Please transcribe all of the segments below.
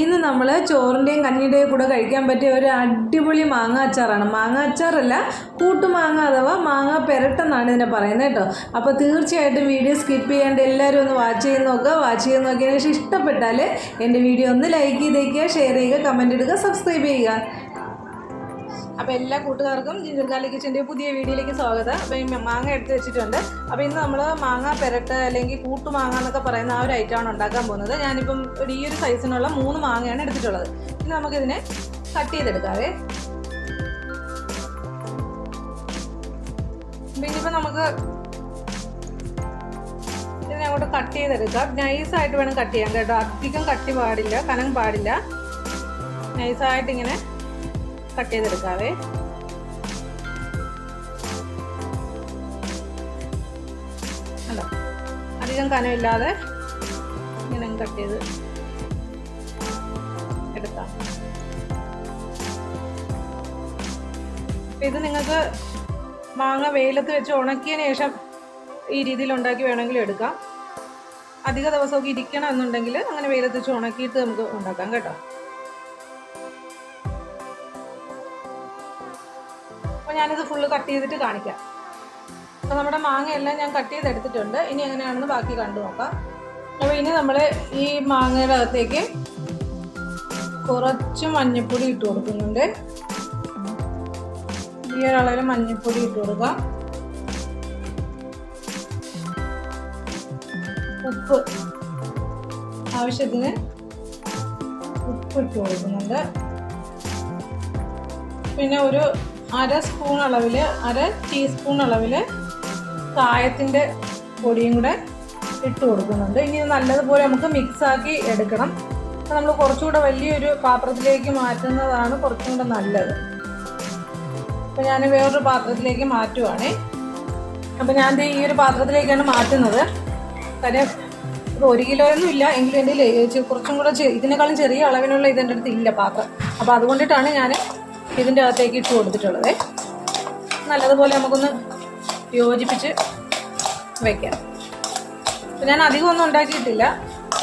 ഇന്ന് നമ്മൾ ചോറിൻ്റെയും കഞ്ഞിയുടെയും കൂടെ കഴിക്കാൻ പറ്റിയ ഒരു അടിപൊളി മാങ്ങ അച്ചാറാണ്. മാങ്ങ അച്ചാറല്ല, കൂട്ടുമാങ്ങ അഥവാ മാങ്ങ പെരട്ടെന്നാണ് ഇതിനെ പറയുന്നത് കേട്ടോ. അപ്പോൾ തീർച്ചയായിട്ടും വീഡിയോ സ്കിപ്പ് ചെയ്യാണ്ട് എല്ലാവരും ഒന്ന് വാച്ച് ചെയ്ത് നോക്കുക. വാച്ച് ചെയ്ത് നോക്കിയതിന് ശേഷം ഇഷ്ടപ്പെട്ടാൽ എൻ്റെ വീഡിയോ ഒന്ന് ലൈക്ക് ചെയ്തേക്കുക, ഷെയർ ചെയ്യുക, കമൻറ്റ് ഇടുക, സബ്സ്ക്രൈബ് ചെയ്യുക. അപ്പോൾ എല്ലാ കൂട്ടുകാർക്കും ജിഞ്ചർ ഗാർലിക് കിച്ചൻ്റെ പുതിയ വീഡിയോയിലേക്ക് സ്വാഗതം. അപ്പോൾ ഈ മാങ്ങ എടുത്ത് വെച്ചിട്ടുണ്ട്. അപ്പോൾ ഇന്ന് നമ്മൾ മാങ്ങ പെരട്ട് അല്ലെങ്കിൽ കൂട്ടുമാങ്ങ എന്നൊക്കെ പറയുന്ന ആ ഒരു ഐറ്റമാണ് ഉണ്ടാക്കാൻ പോകുന്നത്. ഞാനിപ്പം ഈ ഒരു സൈസിനുള്ള 3 മാങ്ങയാണ് എടുത്തിട്ടുള്ളത്. ഇനി നമുക്കിതിനെ കട്ട് ചെയ്തെടുക്കാവേ. പിന്നിപ്പോൾ നമുക്ക് ഇതിനെ അങ്ങോട്ട് കട്ട് ചെയ്തെടുക്കാം. നൈസായിട്ട് വേണം കട്ട് ചെയ്യാൻ കേട്ടോ. അധികം കട്ടി പാടില്ല, കനം പാടില്ല. നൈസായിട്ട് ഇങ്ങനെ കട്ട് ചെയ്തെടുക്കാവേ. അല്ല, അധികം കനമില്ലാതെ ഇങ്ങനെ കട്ട് ചെയ്ത് എടുക്കാം. ഇത് നിങ്ങൾക്ക് മാങ്ങ വെയിലത്ത് വെച്ച് ഉണക്കിയതിന് ശേഷം ഈ രീതിയിൽ ഉണ്ടാക്കി വേണമെങ്കിലും എടുക്കാം. അധിക ദിവസമൊക്കെ ഇരിക്കണം എന്നുണ്ടെങ്കിൽ അങ്ങനെ വെയിലത്ത് വെച്ച് ഉണക്കിയിട്ട് നമുക്ക് ഉണ്ടാക്കാം കേട്ടോ. അപ്പോൾ ഞാനിത് ഫുള്ള് കട്ട് ചെയ്തിട്ട് കാണിക്കാം. അപ്പോൾ നമ്മുടെ മാങ്ങയെല്ലാം ഞാൻ കട്ട് ചെയ്തെടുത്തിട്ടുണ്ട്. ഇനി എങ്ങനെയാണെന്ന് ബാക്കി കണ്ടു നോക്കാം. അപ്പോൾ ഇനി നമ്മൾ ഈ മാങ്ങയുടെ അകത്തേക്ക് കുറച്ച് മഞ്ഞൾപ്പൊടി ഇട്ട് കൊടുക്കുന്നുണ്ട്. ഈ ഒരളവിൽ മഞ്ഞൾപ്പൊടി ഇട്ട് കൊടുക്കാം. ഉപ്പ് ആവശ്യത്തിന് ഉപ്പ് ഇട്ട് കൊടുക്കുന്നുണ്ട്. പിന്നെ ഒരു അര ടീസ്പൂൺ അളവിൽ കായത്തിൻ്റെ പൊടിയും കൂടെ ഇട്ട് കൊടുക്കുന്നുണ്ട്. ഇനി നല്ലതുപോലെ നമുക്ക് മിക്സാക്കി എടുക്കണം. അപ്പോൾ നമ്മൾ കുറച്ചുകൂടെ വലിയൊരു പാത്രത്തിലേക്ക് മാറ്റുന്നതാണ് കുറച്ചും കൂടെ നല്ലത്. അപ്പോൾ ഞാൻ വേറൊരു പാത്രത്തിലേക്ക് മാറ്റുവാണേ. അപ്പോൾ ഞാൻ ഈ ഒരു പാത്രത്തിലേക്കാണ് മാറ്റുന്നത്. കാര്യം ഇത് 1 കിലോയൊന്നും ഇല്ല, എങ്കിലും എൻ്റെ കുറച്ചും കൂടെ ഇതിനേക്കാളും ചെറിയ അളവിനുള്ള ഇതെൻ്റെ അടുത്ത് ഇല്ല പാത്രം. അപ്പോൾ അതുകൊണ്ടിട്ടാണ് ഞാൻ ഇതിൻ്റെ അകത്തേക്ക് ഇട്ട് കൊടുത്തിട്ടുള്ളത്. നല്ലതുപോലെ നമുക്കൊന്ന് യോജിപ്പിച്ച് വയ്ക്കാം. അപ്പം ഞാൻ അധികമൊന്നും ഉണ്ടാക്കിയിട്ടില്ല,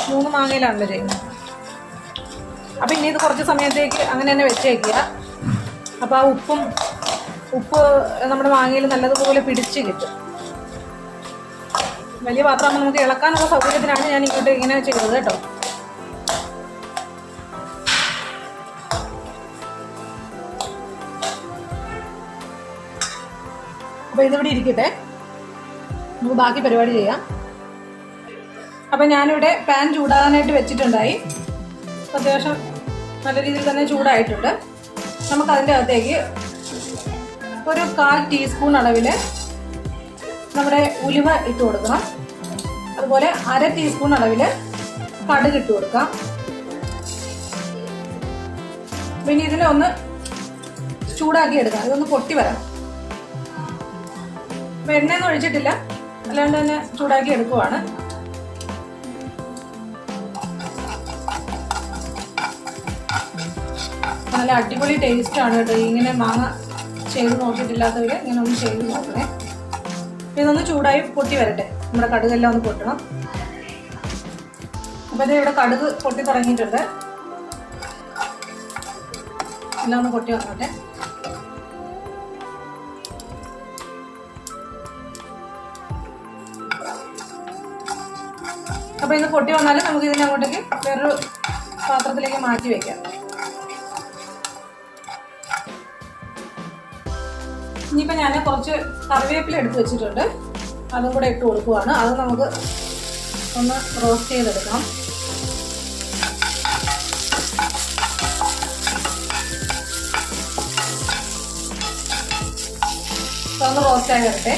3 മാങ്ങയിലാണല്ലോ ചെയ്യുന്നത്. അപ്പം ഇനി ഇത് കുറച്ച് സമയത്തേക്ക് അങ്ങനെ തന്നെ വെച്ചേക്കുക. അപ്പോൾ ആ ഉപ്പ് നമ്മുടെ മാങ്ങയിൽ നല്ലതുപോലെ പിടിച്ച് കിട്ടും. വലിയ പാത്രമാകുമ്പോൾ നമുക്ക് ഇളക്കാനുള്ള സൗകര്യത്തിനാണ് ഞാൻ ഇങ്ങോട്ട് ഇങ്ങനെ ചെയ്തത് കേട്ടോ. അപ്പോൾ ഇതിവിടെ ഇരിക്കട്ടെ, നമുക്ക് ബാക്കി പരിപാടി ചെയ്യാം. അപ്പം ഞാനിവിടെ പാൻ ചൂടാകാനായിട്ട് വെച്ചിട്ടുണ്ടായി. അത്യാവശ്യം നല്ല രീതിയിൽ തന്നെ ചൂടായിട്ടുണ്ട്. നമുക്കതിൻ്റെ അകത്തേക്ക് ഒരു 1/4 ടീസ്പൂൺ അളവിൽ നമ്മുടെ ഉലുവ ഇട്ട് കൊടുക്കണം. അതുപോലെ അര ടീസ്പൂൺ അളവിൽ കടുക് ഇട്ട് കൊടുക്കാം. പിന്നെ ഇതിനെ ഒന്ന് ചൂടാക്കി എടുക്കാം. ഇതൊന്ന് പൊട്ടി വരണം. അപ്പോൾ എണ്ണയൊന്നും ഒഴിച്ചിട്ടില്ല, അല്ലാണ്ട് തന്നെ ചൂടാക്കി എടുക്കുവാണ്. നല്ല അടിപൊളി ടേസ്റ്റാണ് കേട്ടോ. ഇങ്ങനെ മാങ്ങ ചെയ്ത് നോക്കിയിട്ടില്ലാത്തവർ ഇങ്ങനെ ഒന്ന് ചെയ്ത് നോക്കണേ. ഇതൊന്ന് ചൂടായി പൊട്ടി വരട്ടെ. നമ്മുടെ കടുകെല്ലാം ഒന്ന് പൊട്ടണം. അപ്പോൾ ഇത് ഇവിടെ കടുക് പൊട്ടി തുടങ്ങിയിട്ടുണ്ട്. എല്ലാം ഒന്ന് പൊട്ടി വന്നോട്ടെ. അപ്പോൾ ഇത് പൊട്ടി വന്നാൽ നമുക്ക് ഇതിനെ അങ്ങോട്ടേക്ക് വേറൊരു പാത്രത്തിലേക്ക് മാറ്റി വയ്ക്കാം. ഇനിയിപ്പോൾ ഞാൻ കുറച്ച് കറിവേപ്പില എടുത്ത് വെച്ചിട്ടുണ്ട്, അതും കൂടെ ഇട്ട് കൊടുക്കുവാണ്. അത് നമുക്ക് ഒന്ന് റോസ്റ്റ് ചെയ്തെടുക്കാം. ഒന്ന് റോസ്റ്റായി വരട്ടെ.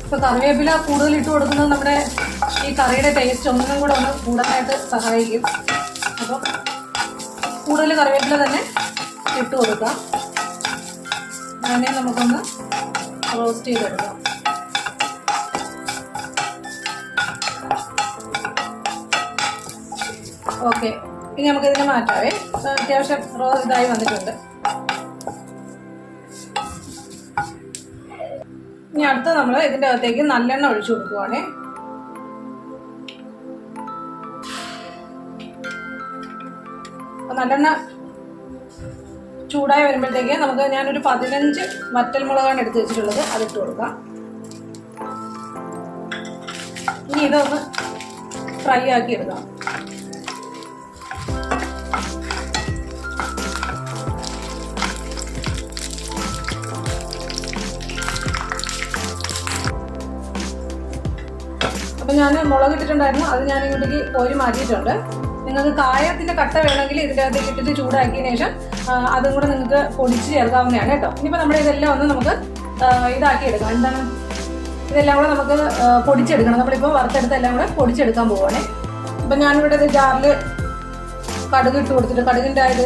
ഇപ്പോൾ കറിവേപ്പില കൂടുതൽ ഇട്ട് കൊടുക്കുന്നത് നമ്മുടെ ഈ കറിയുടെ ടേസ്റ്റ് ഒന്നും കൂടെ ഒന്ന് കൂടുതലായിട്ട് സഹായിക്കും. അപ്പോൾ കൂടുതൽ കറിവേപ്പില തന്നെ ഇട്ട് കൊടുക്കാം. അതിനെ നമുക്കൊന്ന് റോസ്റ്റ് ചെയ്തെടുക്കാം. ഓക്കെ, ഇനി നമുക്കിതിനെ മാറ്റാവേ. അത്യാവശ്യം ഇതായി വന്നിട്ടുണ്ട്. ഇനി അടുത്ത് നമ്മൾ ഇതിൻ്റെ അകത്തേക്ക് നല്ലെണ്ണ ഒഴിച്ചു കൊടുക്കുവാണേ. അപ്പോൾ നല്ലെണ്ണ ചൂടായി വരുമ്പോഴത്തേക്ക് നമുക്ക് ഞാനൊരു 15 വറ്റൽമുളകാണ് എടുത്ത് വെച്ചിട്ടുള്ളത്, അതിട്ട് കൊടുക്കാം. ഇനി ഇതൊന്ന് ഫ്രൈ ആക്കി എടുക്കാം. അപ്പം ഞാൻ മുളക് ഇട്ടിട്ടുണ്ടായിരുന്നു, അത് ഞാൻ ഇങ്ങോട്ടേക്ക് കോരി മാറ്റിയിട്ടുണ്ട്. നിങ്ങൾക്ക് കായത്തിൻ്റെ കട്ട വേണമെങ്കിൽ ഇതിൻ്റെ അകത്തേക്ക് ഇട്ടിട്ട് ചൂടാക്കിയതിന് ശേഷം അതും കൂടെ നിങ്ങൾക്ക് പൊടിച്ച് ചേർക്കാവുന്നതാണ് കേട്ടോ. ഇനിയിപ്പോൾ നമ്മുടെ ഇതെല്ലാം ഒന്ന് നമുക്ക് ഇതാക്കി എടുക്കാം. എന്താണ് ഇതെല്ലാം കൂടെ നമുക്ക് പൊടിച്ചെടുക്കണം. നമ്മളിപ്പോൾ വറുത്തെടുത്ത് എല്ലാം കൂടെ പൊടിച്ചെടുക്കാൻ പോവുകയാണേ. ഇപ്പം ഞാനിവിടെ ഇത് ജാറിൽ കടുക് ഇട്ട് കൊടുത്തിട്ട്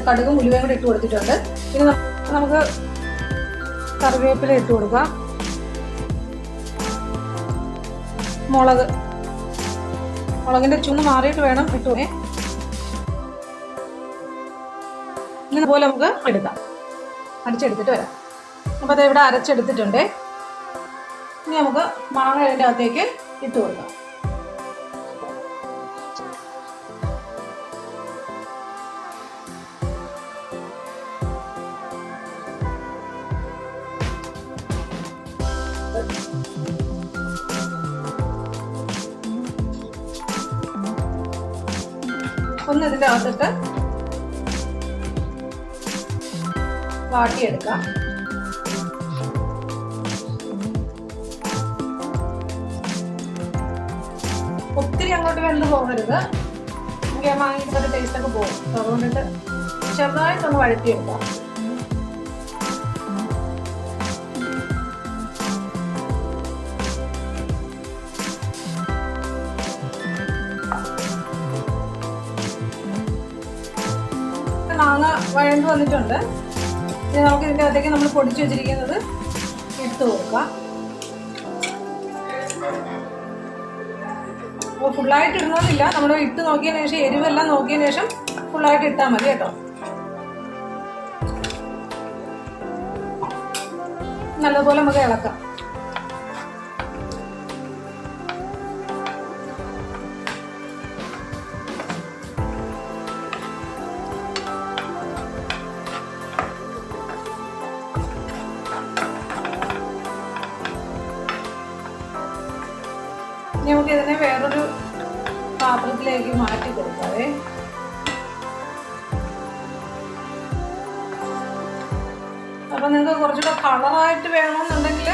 കടുകും ഉലുവയും കൂടെ ഇട്ട് കൊടുത്തിട്ടുണ്ട്. ഇനി നമുക്ക് കറിവേപ്പില ഇട്ട് കൊടുക്കാം. മുളകിൻ്റെ ചുന്ന് മാറിയിട്ട് വേണം ഇട്ടുവേ. ഇതുപോലെ നമുക്ക് എടുക്കാം, അരച്ചെടുത്തിട്ട് വരാം. അപ്പോൾ അത് ഇവിടെ അരച്ചെടുത്തിട്ടുണ്ട്. ഇനി നമുക്ക് മാങ്ങ ഇതിൻ്റെ അകത്തേക്ക് ഇട്ട് കൊടുക്കാം. ഒന്ന് ഇതിൻ്റെ അകത്തിട്ട് വാട്ടിയെടുക്കാം. ഒത്തിരി അങ്ങോട്ട് വെന്ത് പോകരുത്, എനിക്ക് മാങ്ങിയിട്ട് ടേസ്റ്റൊക്കെ പോകും. അതുകൊണ്ടിട്ട് ചെറുതായിട്ടൊന്ന് വഴറ്റിയെടുക്കാം. മാങ്ങ വഴണ്ട് വന്നിട്ടുണ്ട്. ഇനി നമുക്ക് ഇതിൻ്റെ അകത്തേക്ക് നമ്മൾ പൊടിച്ചു വെച്ചിരിക്കുന്നത് ഇട്ട് കൊടുക്കാം. അപ്പോൾ ഫുള്ളായിട്ട് ഇടണമെന്നില്ല, നമ്മൾ ഇട്ട് നോക്കിയതിന് ശേഷം എരിവെല്ലാം നോക്കിയതിന് ശേഷം ഫുള്ളായിട്ട് ഇട്ടാൽ മതി കേട്ടോ. നല്ലതുപോലെ നമുക്ക് ഇളക്കാം. നമുക്ക് ഇതിനെ വേറൊരു പാത്രത്തിലേക്ക് മാറ്റി കൊടുക്കാവേ. അപ്പം നിങ്ങൾക്ക് കുറച്ചുകൂടെ കളറായിട്ട് വേണമെന്നുണ്ടെങ്കിൽ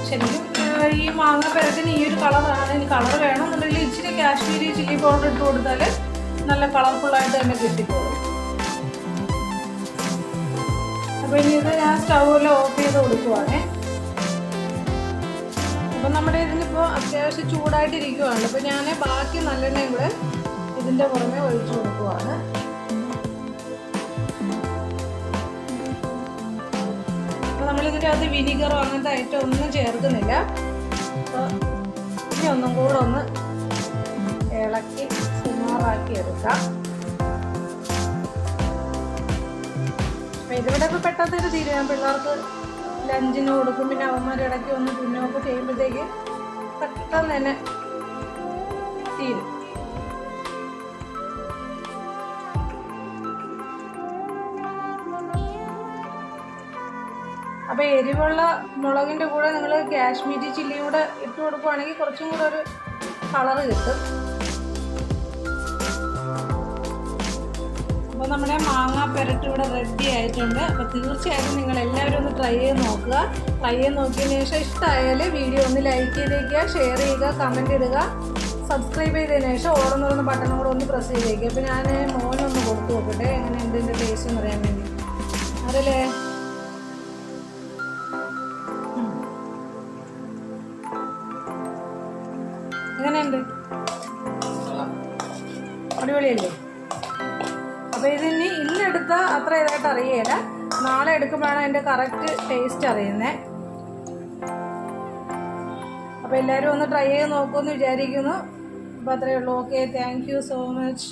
ശരിക്കും ഈ മാങ്ങ പെരത്തിന് ഈ ഒരു കളറാണ്. ഇനി കളർ വേണമെന്നുണ്ടെങ്കിൽ ഇച്ചിരി കാശ്മീരി ചില്ലി പൗഡർ ഇട്ട് കൊടുത്താൽ നല്ല കളർഫുള്ളായിട്ട് തന്നെ കിട്ടിക്കോളും. അപ്പോൾ ഇനി ഇത് ഞാൻ സ്റ്റൗവെല്ലാം ഓഫ് ചെയ്ത് കൊടുക്കുവാണേ. അപ്പം നമ്മുടെ ഇതിനിപ്പോൾ അത്യാവശ്യം ചൂടായിട്ടിരിക്കുവാണ്. അപ്പോൾ ഞാൻ ബാക്കി നല്ലെണ്ണയും കൂടെ ഇതിൻ്റെ പുറമെ ഒഴിച്ചു കൊടുക്കുവാണ്. അപ്പോൾ നമ്മളിതിൻ്റെ അകത്ത് വിനിഗറോ അങ്ങനത്തെ ഐറ്റം ഒന്നും ചേർക്കുന്നില്ല. അപ്പോൾ ഇനി ഒന്നും കൂടെ ഒന്ന് ഇളക്കി സുമാറാക്കി എടുക്കാം. അപ്പോൾ ഇതിവിടെ ഇപ്പോൾ പെട്ടെന്ന് തീരും. ഞാൻ പിള്ളേർക്ക് ലഞ്ചിന് കൊടുക്കും, പിന്നെ അവന്മാർ ഇടയ്ക്ക് ഒന്ന് തിന്നുമൊക്കെ ചെയ്യുമ്പോഴത്തേക്ക് പെട്ടെന്ന് തന്നെ തീരും. അപ്പോൾ എരിവുള്ള മുളകിൻ്റെ കൂടെ നിങ്ങൾ കാശ്മീരി ചില്ലിയും കൂടെ ഇട്ട് കൊടുക്കുവാണെങ്കിൽ കുറച്ചും കൂടെ ഒരു കളറ് കിട്ടും. അപ്പോൾ നമ്മുടെ മാങ്ങ പെരട്ട് ഇവിടെ റെഡി ആയിട്ടുണ്ട്. അപ്പോൾ തീർച്ചയായിട്ടും നിങ്ങൾ എല്ലാവരും ഒന്ന് ട്രൈ ചെയ്ത് നോക്കുക. ട്രൈ ചെയ്ത് നോക്കിയതിന് ശേഷം ഇഷ്ടമായാൽ വീഡിയോ ഒന്ന് ലൈക്ക് ചെയ്തേക്കുക, ഷെയർ ചെയ്യുക, കമൻറ്റ് ഇടുക. സബ്സ്ക്രൈബ് ചെയ്തതിന് ശേഷം ഓളം തുറന്ന ബട്ടണും കൂടെ ഒന്ന് പ്രസ് ചെയ്തേക്കുക. അപ്പോൾ ഞാൻ മോനൊന്ന് കൊടുത്തു നോക്കട്ടെ എങ്ങനെയുണ്ട് ഇതിൻ്റെ ടേസ്റ്റ് എന്ന് അറിയാൻ വേണ്ടി. അതല്ലേ എങ്ങനെയുണ്ട്? അടിപൊളിയല്ലേ? അപ്പോൾ ഇതിന് ഇന്നെടുത്താൽ അത്ര ഇതായിട്ട് അറിയില്ല, നാളെ എടുക്കുമ്പോഴാണ് അതിൻ്റെ കറക്റ്റ് ടേസ്റ്റ് അറിയുന്നത്. അപ്പോൾ എല്ലാവരും ഒന്ന് ട്രൈ ചെയ്ത് നോക്കുമെന്ന് വിചാരിക്കുന്നു. അപ്പോൾ അത്രയേ ഉള്ളൂ. Okay, thank you so much.